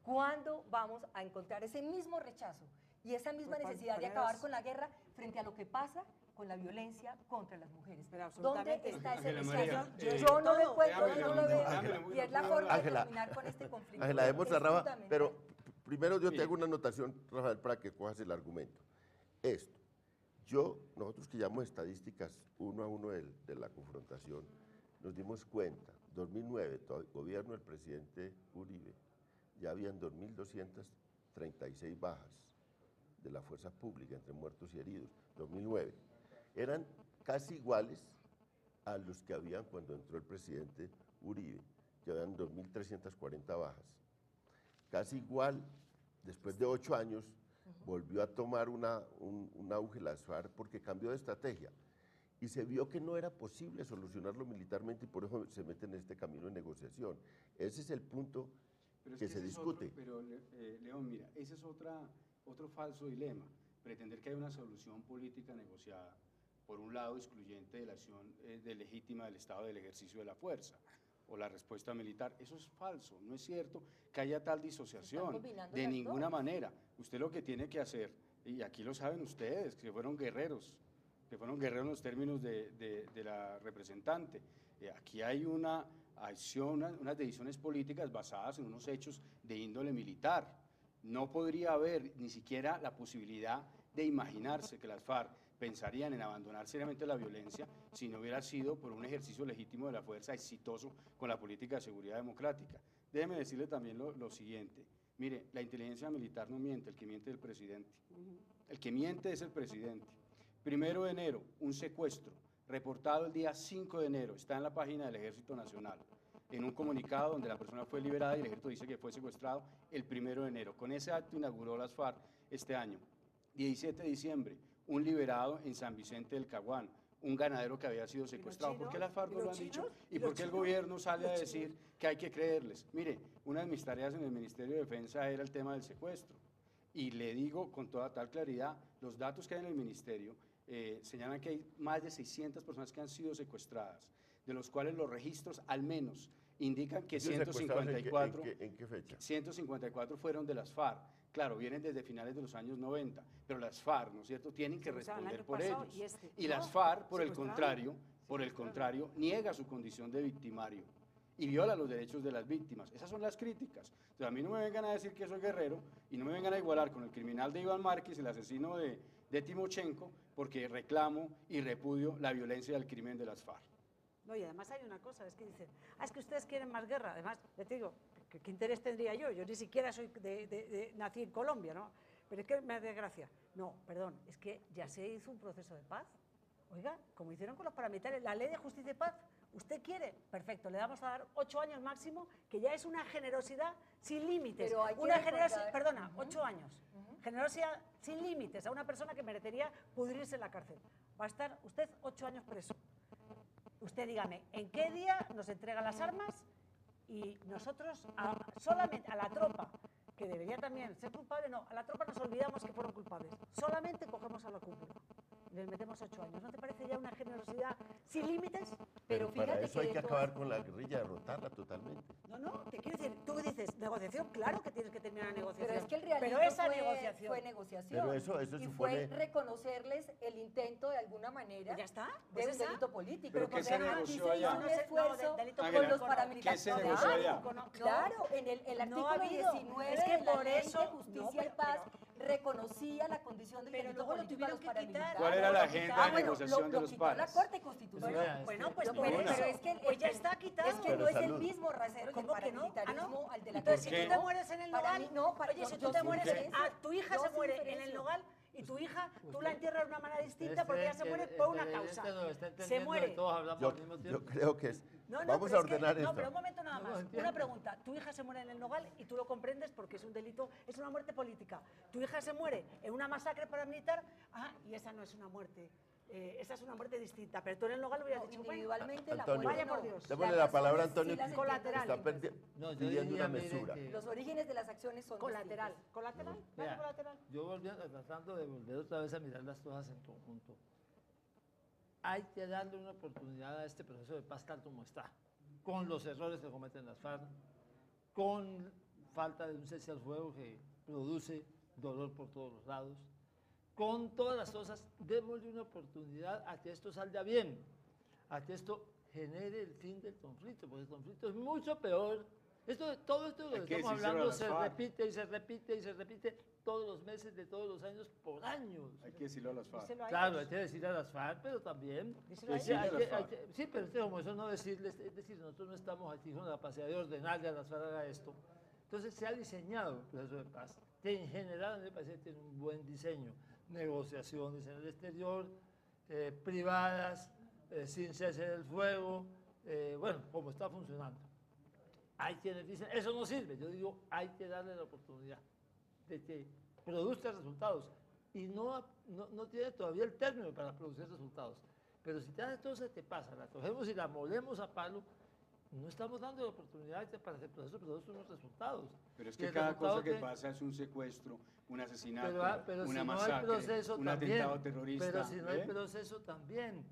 ¿Cuándo vamos a encontrar ese mismo rechazo y esa misma Pues, necesidad de para acabar eso- con la guerra frente a lo que pasa con la violencia contra las mujeres? Pero ¿Dónde absolutamente. está ese Ángela rechazo? María, Yo no lo todo, encuentro, déjame, yo no lo veo. Ángela, Y es la no, forma de Ángela, terminar con este conflicto. Ángela, demos a Es Rafa, fundamental. pero primero yo te Mire. hago una anotación, Rafael, para que cojas el argumento. Esto, nosotros que llamamos estadísticas uno a uno de la confrontación, nos dimos cuenta, 2009, gobierno del presidente Uribe, ya habían 2.236 bajas de la fuerza pública entre muertos y heridos, 2009. Eran casi iguales a los que habían cuando entró el presidente Uribe, ya habían 2.340 bajas. Casi igual, después de 8 años, volvió a tomar un auge las FARC porque cambió de estrategia y se vio que no era posible solucionarlo militarmente y por eso se mete en este camino de negociación. Ese es el punto Pero es que ese se es discute. otro- pero, León, mira, ese es otro falso dilema. Pretender que hay una solución política negociada, por un lado excluyente de la acción legítima del Estado del ejercicio de la fuerza o la respuesta militar. Eso es falso, no es cierto que haya tal disociación, combinando de las ninguna dos. manera. Usted lo que tiene que hacer, y aquí lo saben ustedes, que fueron guerreros en los términos de la representante. Aquí hay una acción, unas decisiones políticas basadas en unos hechos de índole militar. No podría haber ni siquiera la posibilidad de imaginarse que las FARC pensarían en abandonar seriamente la violencia si no hubiera sido por un ejercicio legítimo de la fuerza exitoso con la política de seguridad democrática. Déjeme decirle también lo siguiente. Mire, la inteligencia militar no miente, el que miente es el presidente. El que miente es el presidente. 1 de enero, un secuestro, reportado el día 5 de enero, está en la página del Ejército Nacional, en un comunicado donde la persona fue liberada y el Ejército dice que fue secuestrado el 1 de enero. Con ese acto inauguró las FARC este año. 17 de diciembre, un liberado en San Vicente del Caguán, un ganadero que había sido secuestrado. ¿Por qué las FARC no lo han dicho? ¿Y por qué el gobierno sale a decir que hay que creerles? Mire, una de mis tareas en el Ministerio de Defensa era el tema del secuestro. Y le digo con toda tal claridad, los datos que hay en el Ministerio señalan que hay más de 600 personas que han sido secuestradas, de los cuales los registros al menos indican que ¿Secuestrados 154, ¿En qué fecha? 154 fueron de las FARC, claro, vienen desde finales de los años 90, pero las FARC, ¿no es cierto?, tienen que responder por ellos. Y las FARC, por el contrario, niega su condición de victimario y viola los derechos de las víctimas. Esas son las críticas. Entonces, a mí no me vengan a decir que soy guerrero y no me vengan a igualar con el criminal de Iván Márquez, el asesino de Timochenko, porque reclamo y repudio la violencia y el crimen de las FARC. No, y además hay una cosa, es que dicen, es que ustedes quieren más guerra. Además, ya te digo, ¿qué interés tendría yo? Yo ni siquiera soy nací en Colombia, ¿no? Pero es que me hace gracia. No, perdón, es que ya se hizo un proceso de paz. Oiga, como hicieron con los paramilitares, la ley de justicia y paz, ¿usted quiere? Perfecto, le vamos a dar 8 años máximo, que ya es una generosidad sin límites. Pero hay que una generosidad, recordar... perdona, 8 años. Generosidad sin límites a una persona que merecería pudrirse en la cárcel. Va a estar usted 8 años preso. Usted dígame, ¿en qué día nos entregan las armas? Y nosotros, solamente a la tropa, que debería también ser culpable, no, a la tropa nos olvidamos que fueron culpables. Solamente cogemos a la cúpula. Les metemos 8 años. ¿No te parece ya una generosidad sin límites? Pero para eso hay que acabar con la guerrilla, derrotarla totalmente. No, te quiero decir, tú dices, negociación, claro que tienes que terminar la negociación. Pero es que el realismo fue negociación. Pero eso y supone... fue reconocerles el intento de alguna manera ¿Ya está? de un delito político. ¿Pero qué se negoció allá? Un esfuerzo con los paramilitares. ¿Qué se negoció allá? Claro, en el artículo 19 es que de la por Ley eso, de Justicia y Paz reconocía la condición del delito político a los paramilitares. ¿Cuál era la agenda de negociación de los pares? La Corte Constitucional. Bueno, pues pero es que ya está quitado. Es que no es el mismo rasero del paramilitarismo al de la Entonces, si tú te mueres en el Nogal, oye, si tú te mueres, tu hija se muere en el Nogal y tu hija, tú la entierras de una manera distinta porque ella se muere por una causa. Se muere. Yo creo que es... Vamos a ordenar esto. No, pero un momento nada más. Una pregunta. Tu hija se muere en el Nogal y tú lo comprendes porque es un delito, es una muerte política. Tu hija se muere en una masacre paramilitar, y esa no es una muerte. Esa es una muerte distinta, pero tú en el Nogal lo hubieras dicho individualmente. Antonio, vaya por Dios. Démosle la palabra a Antonio, que colateral. está pidiendo una mesura. Los orígenes de las acciones son colateral. ¿Colateral? Vea, Colateral. yo tratando de volver otra vez a mirar las cosas en conjunto. Hay que darle una oportunidad a este proceso de paz tal como está, con los errores que cometen las FARC, con falta de un cese al fuego que produce dolor por todos los lados, con todas las cosas, démosle una oportunidad a que esto salga bien, a que esto genere el fin del conflicto, porque el conflicto es mucho peor. Todo esto de lo que estamos hablando se repite y se repite y se repite todos los meses de todos los años por años. Hay que decirlo a las FARC. Claro, hay que decirle a las FARC, pero también... Sí, pero como eso no decirles, es decir, nosotros no estamos aquí con la capacidad de ordenarle a las FARC a esto. Entonces se ha diseñado el proceso de paz, que en general me parece que tiene un buen diseño. Negociaciones en el exterior, privadas, sin cese del fuego, bueno, como está funcionando. Hay quienes dicen, eso no sirve. Yo digo, hay que darle la oportunidad de que produzca resultados. Y no tiene todavía el término para producir resultados. Pero si cada cosa te pasa, la cogemos y la molemos a palo, no estamos dando la oportunidad para que el proceso produzca unos resultados. Pero es que cada cosa que pasa es un secuestro, un asesinato, pero una si masacre, no hay proceso un también, atentado terrorista. Pero si no hay proceso también,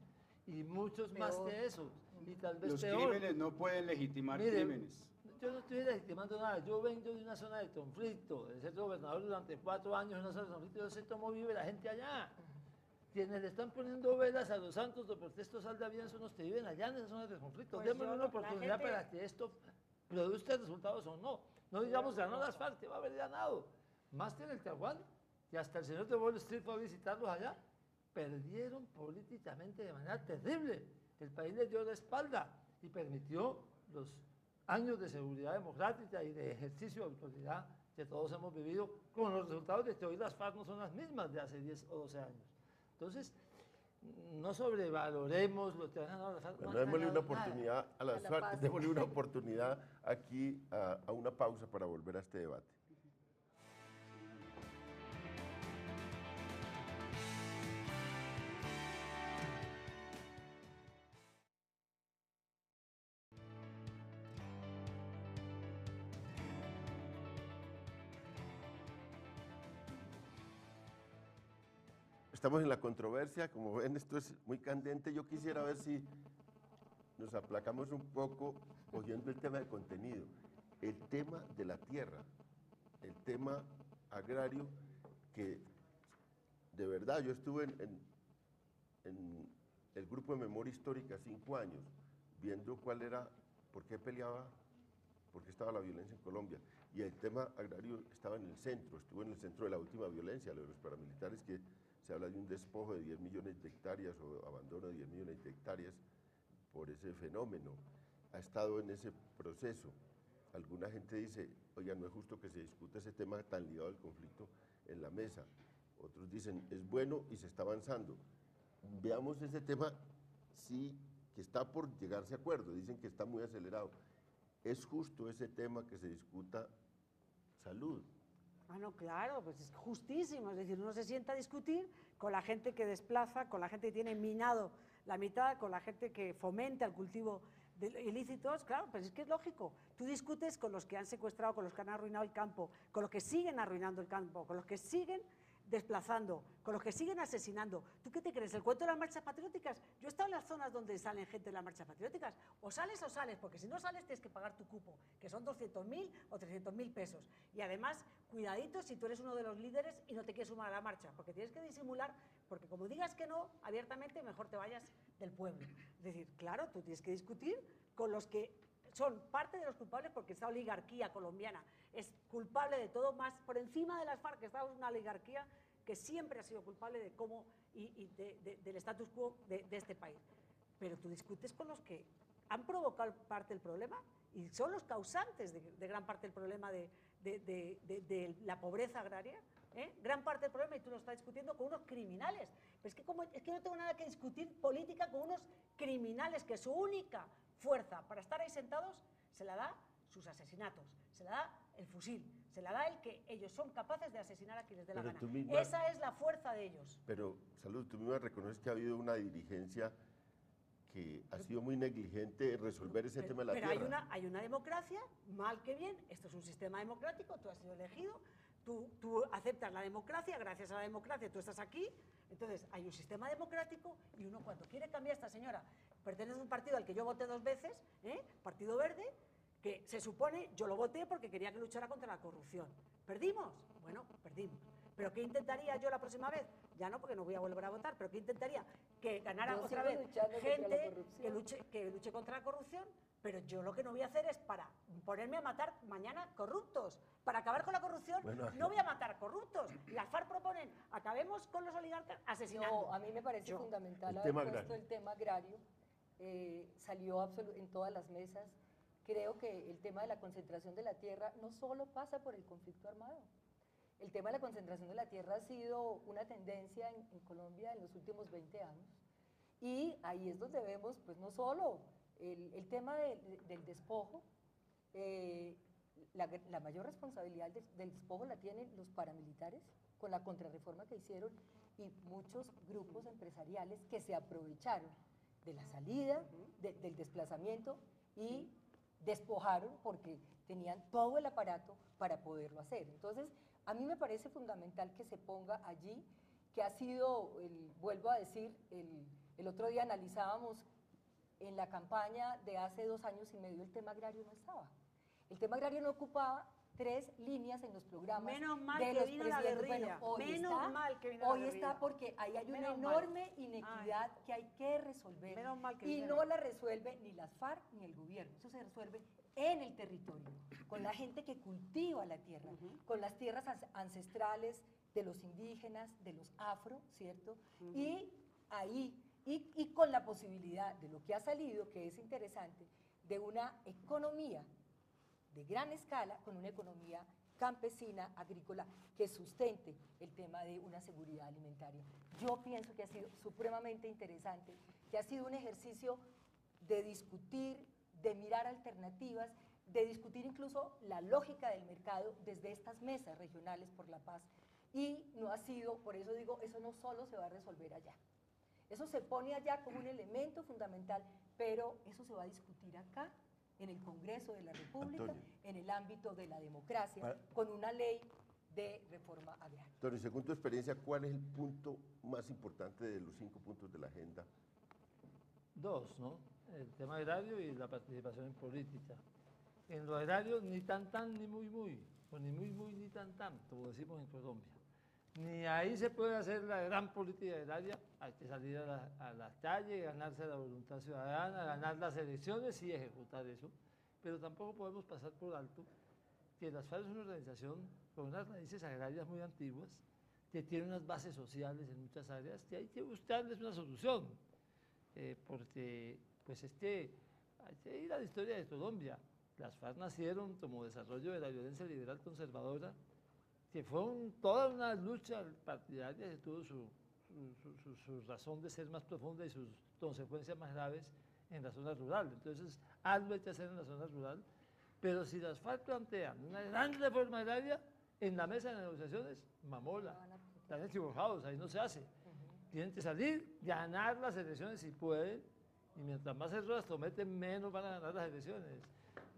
y muchos más que eso, y tal vez los peor. crímenes no pueden legitimar crímenes. Yo no estoy legitimando nada, yo vengo de una zona de conflicto, de ser gobernador durante 4 años en una zona de conflicto, yo sé cómo vive la gente allá. Quienes le están poniendo velas a los santos de por qué esto salga bien son los que viven allá en esas zonas de conflicto. Pues Démosle una oportunidad para que esto produzca resultados o no. No digamos ganó las FARC, que va a haber ganado. Más que en el Caguán, que hasta el señor de Wall Street fue a visitarlos allá, perdieron políticamente de manera terrible. El país les dio la espalda y permitió los años de seguridad democrática y de ejercicio de autoridad que todos hemos vivido, con los resultados de que hoy las FARC no son las mismas de hace 10 o 12 años. Entonces, no sobrevaloremos lo que han ganado las FARC. Bueno, démosle una oportunidad a las FARC, démosle una oportunidad aquí a una pausa para volver a este debate. Estamos en la controversia, como ven esto es muy candente. Yo quisiera ver si nos aplacamos un poco cogiendo el tema de contenido, el tema de la tierra, el tema agrario que de verdad yo estuve en el grupo de memoria histórica 5 años, viendo cuál era, por qué peleaba, por qué estaba la violencia en Colombia. Y el tema agrario estaba en el centro, estuvo en el centro de la última violencia, lo de los paramilitares, que se habla de un despojo de 10 millones de hectáreas o abandono de 10 millones de hectáreas por ese fenómeno. Ha estado en ese proceso. Alguna gente dice, oiga, no es justo que se discute ese tema tan ligado al conflicto en la mesa. Otros dicen, es bueno y se está avanzando. Veamos ese tema, sí, que está por llegarse a acuerdo, dicen que está muy acelerado. ¿Es justo ese tema que se discuta salud? Ah, no, claro, pues es justísimo, es decir, uno se sienta a discutir con la gente que desplaza, con la gente que tiene minado la mitad, con la gente que fomenta el cultivo de ilícitos, claro, pues es que es lógico. Tú discutes con los que han secuestrado, con los que han arruinado el campo, con los que siguen arruinando el campo, con los que siguen desplazando, con los que siguen asesinando. ¿Tú qué te crees? ¿El cuento de las marchas patrióticas? Yo he estado en las zonas donde salen gente de las marchas patrióticas. O sales, porque si no sales tienes que pagar tu cupo, que son 200.000 o 300.000 pesos. Y además, cuidadito si tú eres uno de los líderes y no te quieres sumar a la marcha, porque tienes que disimular, porque como digas que no, abiertamente, mejor te vayas del pueblo. Es decir, claro, tú tienes que discutir con los que son parte de los culpables, porque esta oligarquía colombiana es culpable de todo, más por encima de las FARC, que está una oligarquía que siempre ha sido culpable de cómo del status quo de este país. Pero tú discutes con los que han provocado parte del problema y son los causantes de gran parte del problema de la pobreza agraria, gran parte del problema, y tú lo estás discutiendo con unos criminales. Pero es que no tengo nada que discutir política con unos criminales que su única fuerza para estar ahí sentados se la da sus asesinatos, se la da el fusil, se la da el que ellos son capaces de asesinar a quien les dé la gana. Esa es la fuerza de ellos. Pero, Salud, tú misma reconoces que ha habido una dirigencia que ha sido muy negligente en resolver ese tema de la tierra. Pero hay una democracia, mal que bien, esto es un sistema democrático, tú has sido elegido, tú aceptas la democracia, gracias a la democracia tú estás aquí, entonces hay un sistema democrático y uno cuando quiere cambiar, esta señora pertenece a un partido al que yo voté 2 veces, Partido Verde, que se supone, yo lo voté porque quería que luchara contra la corrupción. ¿Perdimos? Bueno, perdimos. ¿Pero qué intentaría yo la próxima vez? Ya no, porque no voy a volver a votar, pero ¿qué intentaría? Que ganara otra vez gente que luche contra la corrupción, pero yo lo que no voy a hacer es para ponerme a matar mañana corruptos. Para acabar con la corrupción no voy a matar corruptos. Y las FARC proponen, acabemos con los oligarcas asesinando. No, a mí me parece fundamental haber puesto el tema agrario, salió en todas las mesas. Creo que el tema de la concentración de la tierra no solo pasa por el conflicto armado. El tema de la concentración de la tierra ha sido una tendencia en Colombia en los últimos 20 años. Y ahí es donde vemos, pues no solo el tema del despojo, la mayor responsabilidad del despojo la tienen los paramilitares con la contrarreforma que hicieron y muchos grupos empresariales que se aprovecharon de la salida, del desplazamiento y despojaron porque tenían todo el aparato para poderlo hacer. Entonces, a mí me parece fundamental que se ponga allí, que ha sido, vuelvo a decir, el otro día analizábamos en la campaña de hace 2 años y medio, el tema agrario no estaba. El tema agrario no ocupaba 3 líneas en los programas. Menos mal de que los vino la guerrilla. Menos mal que vino la guerrilla. Hoy está porque ahí hay una enorme inequidad que hay que resolver. Menos mal que y no la resuelve ni las FARC ni el gobierno. Eso se resuelve en el territorio, con la gente que cultiva la tierra, con las tierras ancestrales de los indígenas, de los afro, ¿cierto? Y ahí, y con la posibilidad de lo que ha salido, que es interesante, de una economía de gran escala, con una economía campesina, agrícola, que sustente el tema de una seguridad alimentaria. Yo pienso que ha sido supremamente interesante, que ha sido un ejercicio de discutir, de mirar alternativas, de discutir incluso la lógica del mercado desde estas mesas regionales por la paz. Y no ha sido, por eso digo, eso no solo se va a resolver allá. Eso se pone allá como un elemento fundamental, pero eso se va a discutir acá, en el Congreso de la República, Antonio, en el ámbito de la democracia, con una ley de reforma agraria. Antonio, según tu experiencia, ¿cuál es el punto más importante de los 5 puntos de la agenda? 2, ¿no? El tema agrario y la participación en política. En lo agrario, ni tan ni muy. o ni muy, ni tan, como decimos en Colombia. Ni ahí se puede hacer la gran política agraria, hay que salir a la calle, ganarse la voluntad ciudadana, ganar las elecciones y ejecutar eso. Pero tampoco podemos pasar por alto que las FARC es una organización con unas raíces agrarias muy antiguas, que tiene unas bases sociales en muchas áreas, que hay que buscarles una solución, porque pues es que hay que ir a la historia de Colombia. Las FARC nacieron como desarrollo de la violencia liberal conservadora, que fue toda una lucha partidaria que tuvo su razón de ser más profunda y sus consecuencias más graves en la zona rural. Entonces, algo hay que hacer en la zona rural, pero si las FARC plantean una gran reforma agraria, en la mesa de negociaciones, mamola, están equivocados, ahí no se hace. Tienen que salir, ganar las elecciones si pueden, y mientras más errores cometen, menos van a ganar las elecciones.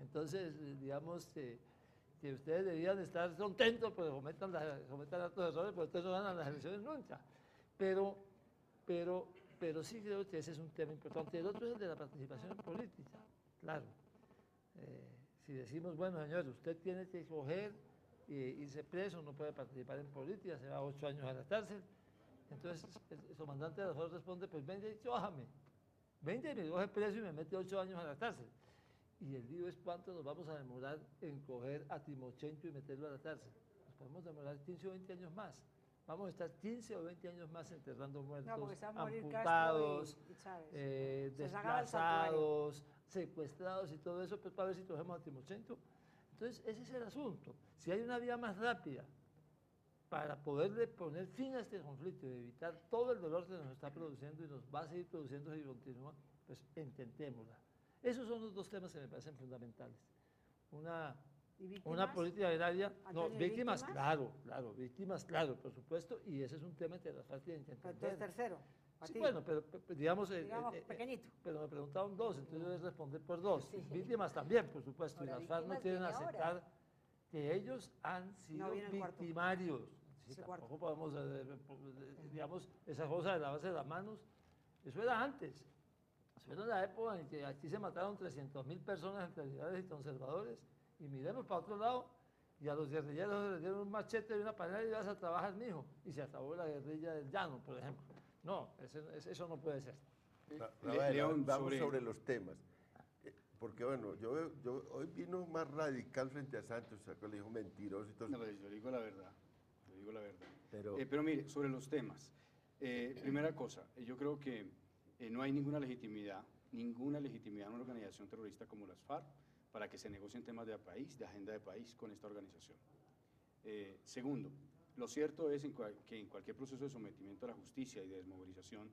Entonces, digamos que ustedes debían estar contentos porque cometan hartos errores, porque ustedes no ganan las elecciones nunca. Pero sí creo que ese es un tema importante. El otro es el de la participación política, claro. Si decimos, bueno, señor, usted tiene que coger e irse preso, no puede participar en política, se va 8 años a la cárcel. Entonces el comandante de la FARC responde, pues venga y cójame. Venga y me coge preso y me mete 8 años a la cárcel. Y el lío es cuánto nos vamos a demorar en coger a Timochenko y meterlo a la cárcel. Nos podemos demorar 15 o 20 años más. Vamos a estar 15 o 20 años más enterrando muertos, amputados, desplazados, secuestrados y todo eso, pues para ver si cogemos a Timochenko. Entonces, ese es el asunto. Si hay una vía más rápida para poderle poner fin a este conflicto y evitar todo el dolor que nos está produciendo y nos va a seguir produciendo si continúa, pues intentémosla. Esos son los dos temas que me parecen fundamentales. Una política agraria, no, víctimas, claro, víctimas, claro, por supuesto, y ese es un tema que las FARC tienen que entender. Entonces, tercero. Sí, bueno, pero digamos pequeñito. Pero me preguntaron dos, entonces yo voy a responder por dos. Sí. Víctimas también, por supuesto, ahora, y las FARC no quieren aceptar que ellos han sido victimarios. Sí, tampoco podemos, digamos, esa cosa de lavarse las manos, eso era antes. Eso era la época en que aquí se mataron 300.000 personas entre liberales y conservadores, y miremos para otro lado, y a los guerrilleros les dieron un machete y una panela y vas a trabajar, mijo, y se acabó la guerrilla del llano, por ejemplo. No, eso no puede ser. León, vamos sobre los temas. Porque bueno, yo hoy vino más radical frente a Santos, o sea, que le dijo mentiroso y todo. No, pero yo digo la verdad, pero mire, sobre los temas, primera cosa, yo creo que no hay ninguna legitimidad en una organización terrorista como las FARC para que se negocien temas de país, de agenda de país con esta organización. Segundo, lo cierto es que en cualquier proceso de sometimiento a la justicia y de desmovilización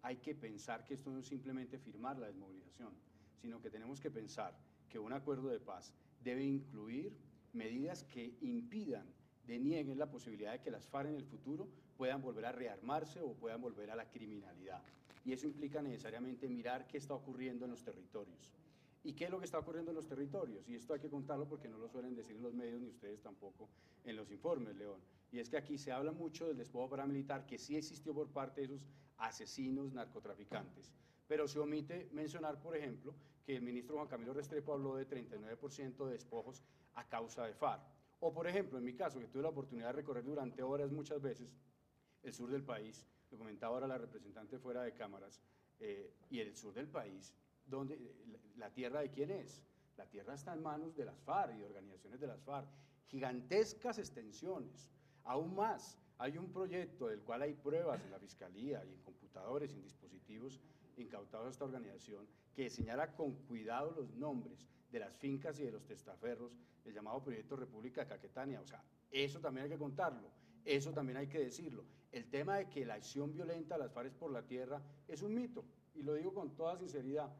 hay que pensar que esto no es simplemente firmar la desmovilización, sino que tenemos que pensar que un acuerdo de paz debe incluir medidas que impidan, denieguen la posibilidad de que las FARC en el futuro puedan volver a rearmarse o puedan volver a la criminalidad. Y eso implica necesariamente mirar qué está ocurriendo en los territorios. ¿Y qué es lo que está ocurriendo en los territorios? Y esto hay que contarlo porque no lo suelen decir en los medios ni ustedes tampoco en los informes, León. Y es que aquí se habla mucho del despojo paramilitar que sí existió por parte de esos asesinos narcotraficantes. Pero se omite mencionar, por ejemplo, que el ministro Juan Camilo Restrepo habló de 39% de despojos a causa de FARC. O, por ejemplo, en mi caso, que tuve la oportunidad de recorrer durante horas muchas veces el sur del país, lo comentaba ahora la representante fuera de cámaras, y el sur del país, donde la tierra de quién es. La tierra está en manos de las FARC y de organizaciones de las FARC. Gigantescas extensiones. Aún más, hay un proyecto del cual hay pruebas en la Fiscalía y en computadores y en dispositivos incautados a esta organización que señala con cuidado los nombres de las fincas y de los testaferros, el llamado Proyecto República Caquetania. O sea, eso también hay que contarlo, eso también hay que decirlo. El tema de que la acción violenta de las FARC por la tierra es un mito, y lo digo con toda sinceridad.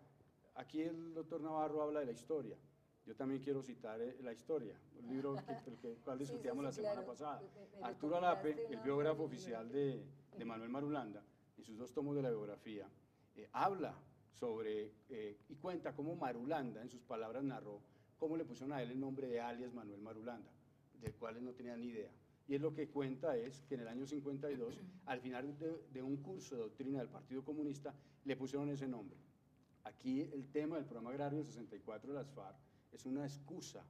Aquí el doctor Navarro habla de la historia. Yo también quiero citar la historia, un libro el cual discutíamos la semana pasada. Arturo Alape, el biógrafo oficial de Manuel Marulanda, en sus 2 tomos de la biografía, habla sobre y cuenta cómo Marulanda, en sus palabras, narró cómo le pusieron a él el nombre de alias Manuel Marulanda, del cual él no tenía ni idea. Y él lo que cuenta es que en el año 52, al final de un curso de doctrina del Partido Comunista, le pusieron ese nombre. Aquí el tema del programa agrario del 64 de las FARC es una excusa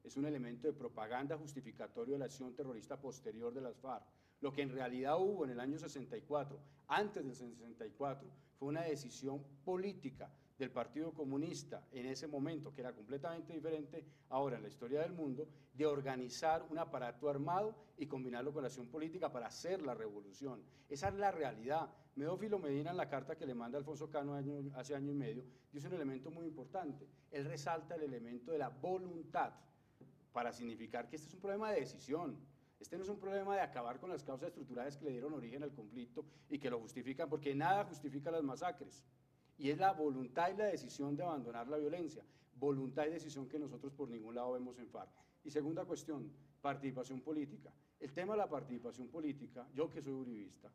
es un elemento de propaganda justificatorio de la acción terrorista posterior de las FARC. Lo que en realidad hubo en el año 64, antes del 64, fue una decisión política del Partido Comunista en ese momento, que era completamente diferente ahora en la historia del mundo, de organizar un aparato armado y combinarlo con la acción política para hacer la revolución. Esa es la realidad. Medófilo Medina, en la carta que le manda Alfonso Cano hace año y medio, dice un elemento muy importante. Él resalta el elemento de la voluntad para significar que este es un problema de decisión. Este no es un problema de acabar con las causas estructurales que le dieron origen al conflicto y que lo justifican, porque nada justifica las masacres. Y es la voluntad y la decisión de abandonar la violencia, voluntad y decisión que nosotros por ningún lado vemos en FARC. Y segunda cuestión, participación política. El tema de la participación política, yo que soy uribista,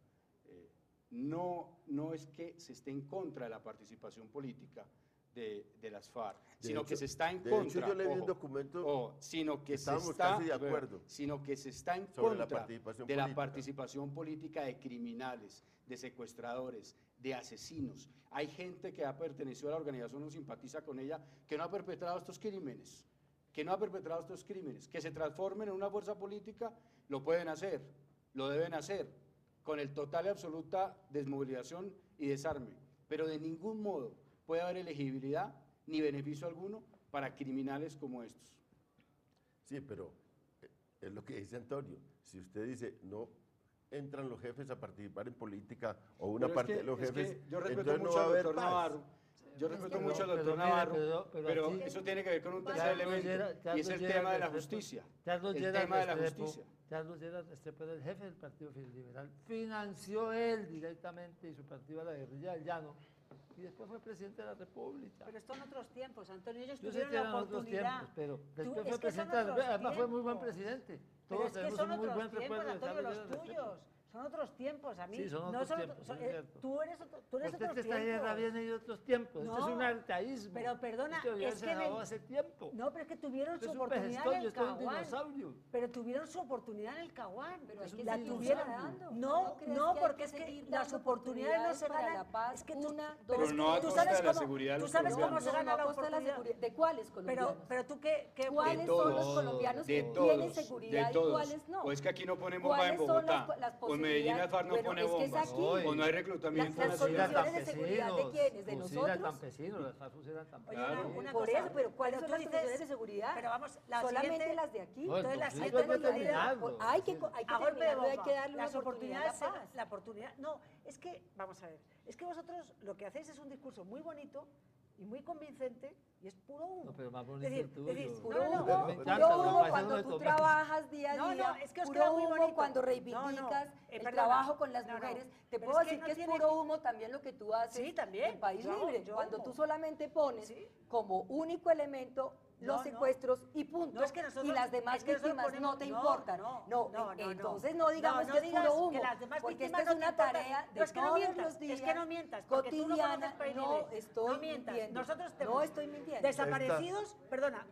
no es que se esté en contra de la participación política de las FARC, sino que se está en contra. De hecho, yo leí un documento sino que estábamos casi de acuerdo. Sino que se está en sobre contra de la participación política de criminales, de secuestradores, de asesinos. Hay gente que ha pertenecido a la organización o simpatiza con ella que no ha perpetrado estos crímenes, que se transformen en una fuerza política, lo pueden hacer, lo deben hacer, con el total y absoluta desmovilización y desarme, pero de ningún modo puede haber elegibilidad ni beneficio alguno para criminales como estos. Sí, pero es lo que dice Antonio. Si usted dice, no entran los jefes a participar en política o una parte de los jefes, yo respeto mucho al doctor Navarro. Yo respeto mucho al doctor Navarro, pero eso tiene que ver con un tercer elemento, y es el tema de la justicia. El tema de la justicia. Carlos Lleras Restrepo era el jefe del Partido Liberal, financió él directamente y su partido a la guerrilla del Llano, y después fue presidente de la República. Pero esto en otros tiempos, Antonio, ellos Yo sé tuvieron que la eran otros oportunidad. tiempos, pero después Es fue que presidente son de la República, otros además fue muy buen tiempos. presidente. Pero Todos es que tenemos son un muy otros buen tiempos, recuerdo de Antonio, Carlos los Lleras Restrepo. tuyos. Son otros tiempos, a mí. Sí, son no otros son tiempos, otros, es cierto. tú eres otros Usted tiempos. que esta guerra viene de otros tiempos. Esto es un arcaísmo. Pero perdona, Esto ya es se que acabó hace tiempo. No, pero es que tuvieron Esto su es un oportunidad pejestón, en el esto es un Caguán. dinosaurio. Pero tuvieron su oportunidad en el Caguán. Pero hay que la seguirla tuvieron. dando. No, crees no, que hay porque que es que seguir las dando oportunidades no se para ganan. la paz? Es que Una, pero dos, es no a tú costa sabes de la cómo, seguridad de tú los sabes cómo colombianos. se gana la a costa de la oportunidad. seguridad. ¿De cuáles colombianos? Pero tú qué ¿Cuáles son los colombianos que tienen seguridad y cuáles no? O es que aquí no ponen bomba en ¿Cuáles son Bogotá, las o en Medellín el FARC no bueno, pone es que es bombas, aquí. o no hay reclutamiento Las nacional. condiciones de seguridad de quiénes, de nosotros. Campesinos, las FARC fusilan campesinos. Claro. Una Por cosa, eso, pero ¿cuáles pero son tú las dices- condiciones de seguridad? Pero vamos, la solamente siguiente- las de aquí. No, Entonces, la el siguiente conflicto hay que oportunidad- terminarlo. Hay que a golpe de terminarlo, hay bomba. que darle una Las oportunidad a la oportunidades, paz. la oportunidad, no, es que, vamos a ver, es que vosotros lo que hacéis es un discurso muy bonito y muy convincente y es puro humo. No, pero más bonito Es decir, el tuyo. decís, Puro no, no, humo, no, Me puro encanta, humo me parece cuando uno de tú tus- trabajas día a No, día, no, es que os puro queda muy humo bonito. cuando No, reivindicas no, el perdona. trabajo con las No, no, mujeres. Te pero puedo es que decir no que es tiene- puro humo también lo que tú haces Sí, también. en País Yo hago- Libre, yo cuando humo. tú solamente pones Sí. como único elemento los No, no. secuestros y punto. No, es que nosotros- y las demás es que nosotros víctimas ponemos- no te no, importan. no, Entonces no digamos no que es digas puro humo, que las demás porque víctimas esta es no te una importan. tarea No, de es que no todos mientas, los días, es que no mientas, porque tú no cotidiana. conoces País No Libre. estoy No mientas. mintiendo. Nosotros No tenemos estoy mintiendo. Desaparecidos, perdona,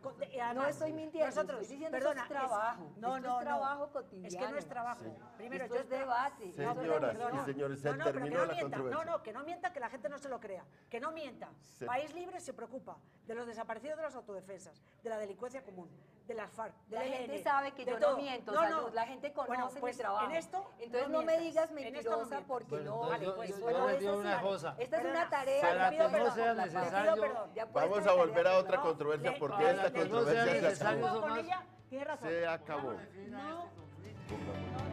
No estoy mintiendo, nosotros, estoy diciendo perdona, eso es trabajo. no, Esto no, es trabajo cotidiano. Es que no es trabajo. Sí. Primero, Esto yo es debate. Señoras perdona. y señores, se no, pero que terminó no la mienta, controversia. que no mienta, que la gente no se lo crea. Que no mienta. Se- País Libre se preocupa de los desaparecidos de las autodefensas, de la delincuencia común, de las FARC, de La ELN, gente sabe que de yo todo. no miento, Salud, la gente conoce pues mi trabajo. En esto, entonces no me mientas. digas En esto no mentirosa mientas. porque Bueno, no. entonces pues, yo bueno, les digo es una así. cosa. Esta es Perdona, una tarea. para te que pido no perdón sea por la paz. necesario- Te pido perdón. Ya puedes Vamos a tener volver a tarea, otra no. controversia Le- porque para esta que no sea controversia se necesario acabó. Con más- ella, tiene razón. Se acabó. No, Pongamos.